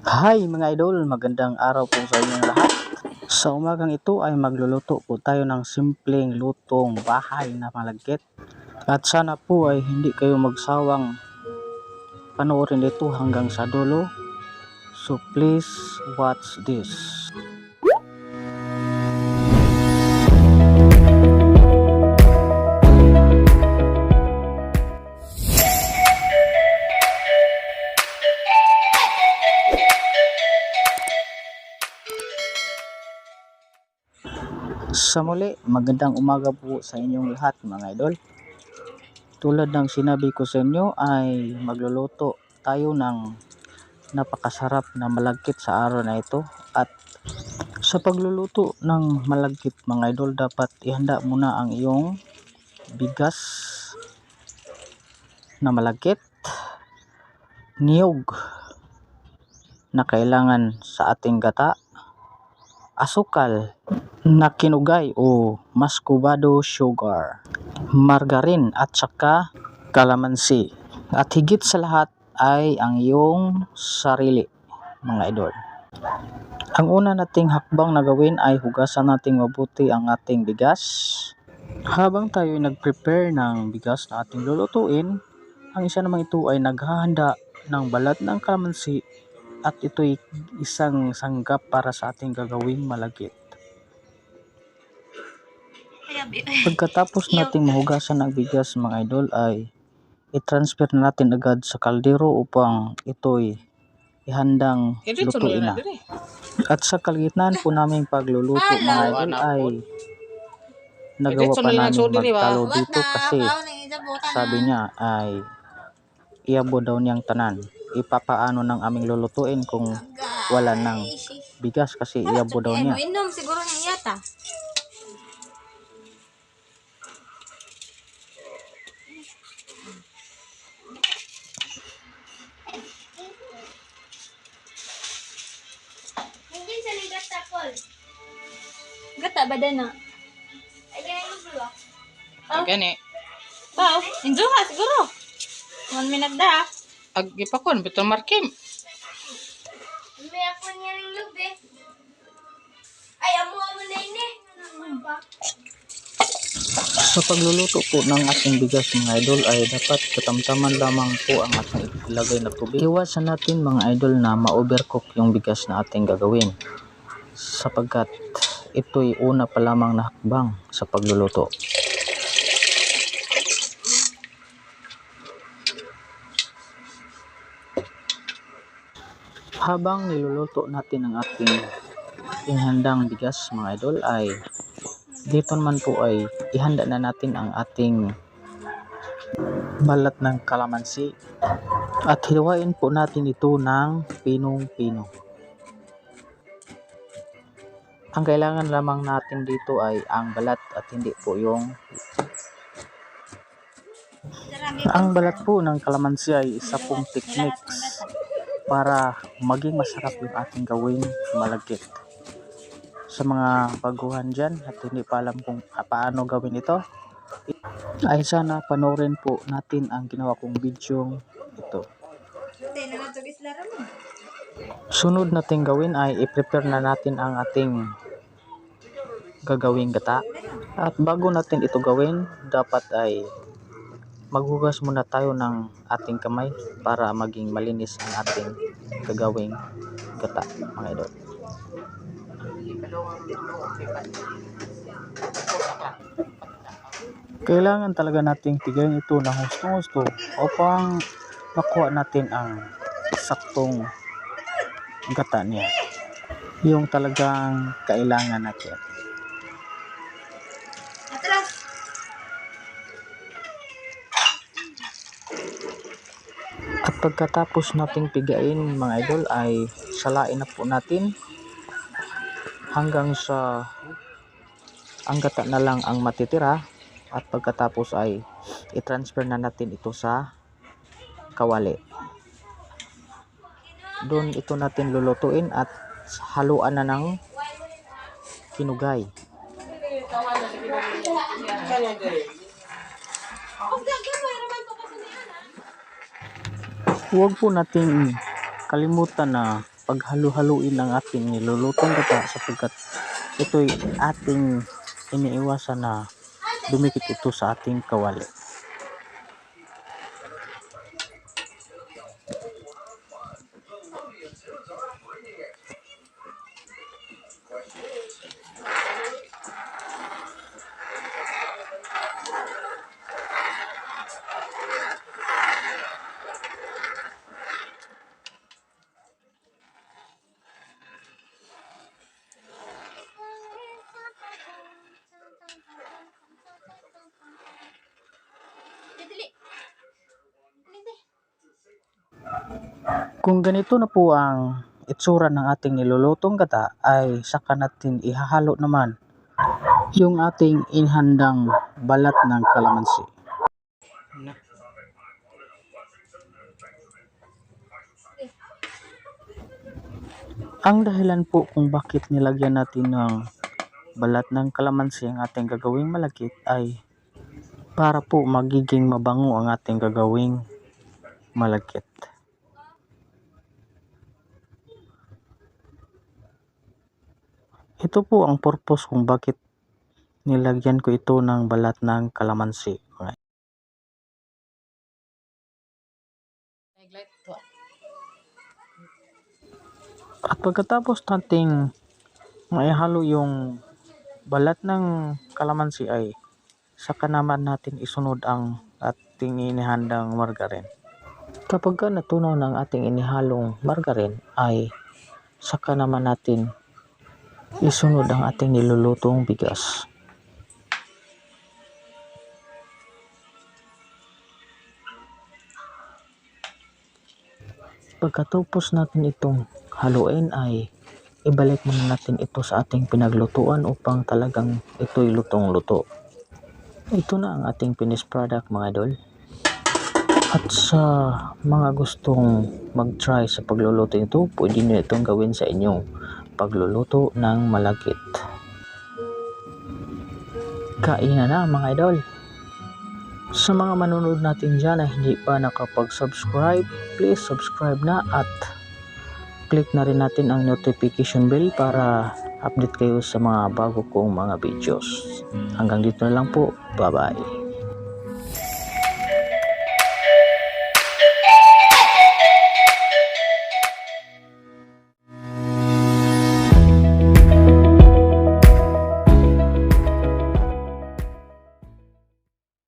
Hi mga idol, magandang araw po sa inyong lahat. Sa umagang ito ay magluluto po tayo ng simpleng lutong bahay na malagkit. At sana po ay hindi kayo magsawang panoorin ito hanggang sa dulo. So please watch this. Sa muli, magandang umaga po sa inyong lahat mga idol. Tulad ng sinabi ko sa inyo ay magluluto tayo ng napakasarap na malagkit sa araw na ito. At sa pagluluto ng malagkit mga idol, dapat ihanda muna ang iyong bigas na malagkit, niyog na kailangan sa ating gata, asukal na kinugay o muscovado sugar, margarine at saka kalamansi. At higit sa lahat ay ang iyong sarili mga idol. Ang una nating hakbang na gawin ay hugasan nating mabuti ang ating bigas. Habang tayo ay nag-prepare ng bigas na ating lulutuin, ang isa naman ito ay naghahanda ng balat ng kalamansi at ito'y isang sanggap para sa ating gagawing malagkit. Pagkatapos nating mahugasan ang bigas mga idol ay i-transfer na natin agad sa kaldero upang ito'y ihandang lutuin na. At sa kalagitnaan po naming pagluluto mga idol ay nagawa pa namin magtalo dito kasi sabi niya ay iabo daw niyang tanan. Ipapaano ng aming lulutuin kung wala ng bigas kasi iabo daw niya. Siguro niya yata. Gata ba na? Gani. Pao, injo ha siguro. 1 minute da. Agipakon betul markim. May ako niya ng lube. Ay, amo na ini. Sa pagluluto po ng ating bigas mga idol ay dapat katamtaman lamang po ang ating ilagay na tubig. Iwasan natin mga idol na ma-overcook yung bigas na ating gagawin sapagkat ito'y una pa lamang na hakbang sa pagluluto. Habang niluluto natin ang ating ihandang bigas mga idol ay dito naman po ay ihanda na natin ang ating balat ng kalamansi at hiwain po natin ito ng pinong-pino. Ang kailangan lamang natin dito ay ang balat at hindi po yung ang balat po ng kalamansi ay isa pong techniques para maging masarap yung ating gawing malagkit. Sa mga baguhan dyan at hindi pa alam kung paano gawin ito, ay sana panoorin po natin ang ginawa kong video ito. Sunod nating gawin ay i-prepare na natin ang ating gagawing gata. At bago natin ito gawin, dapat ay maghugas muna tayo ng ating kamay para maging malinis ang ating gagawing gata mga idol. Kailangan talaga nating tigayin ito ng husto-husto upang makuha natin ang saktong gata niya, yung talagang kailangan natin. At pagkatapos nating pigain mga idol ay salain na po natin hanggang sa ang gata na lang ang matitira. At pagkatapos ay i-transfer na natin ito sa kawali. Doon ito natin lulutuin at haluan na ng kinugay. Huwag po natin kalimutan na paghalu-haluin ang ating nilulutong gata sapagkat ito'y ating iniiwasan na dumikit ito sa ating kawali. Dali. Dali. Kung ganito na po ang itsura ng ating nilulutong gata, ay saka natin ihahalo naman yung ating inhandang balat ng kalamansi. Na. Ang dahilan po kung bakit nilagyan natin ng balat ng kalamansi ang ating gagawing malagkit ay para po magiging mabango ang ating gagawing malagkit. Ito po ang purpose kung bakit nilagyan ko ito ng balat ng kalamansi. Highlight to. At pagkatapos nating maihalo yung balat ng kalamansi ay saka naman natin isunod ang ating inihandang margarin. Kapag natunaw ng ating inihalong margarin ay saka naman natin isunod ang ating nilulutong bigas. Pagkatapos natin itong haluin ay ibalik muna natin ito sa ating pinaglutuan upang talagang ito'y lutong-luto. Ito na ang ating finished product mga idol. At sa mga gustong mag-try sa pagluluto ito, pwede nyo itong gawin sa inyong pagluluto ng malagkit. Kainan na mga idol. Sa mga manonood natin dyan na hindi pa nakapag-subscribe, please subscribe na at click na rin natin ang notification bell para update kayo sa mga bago kong mga videos. Hanggang dito na lang po. Bye-bye.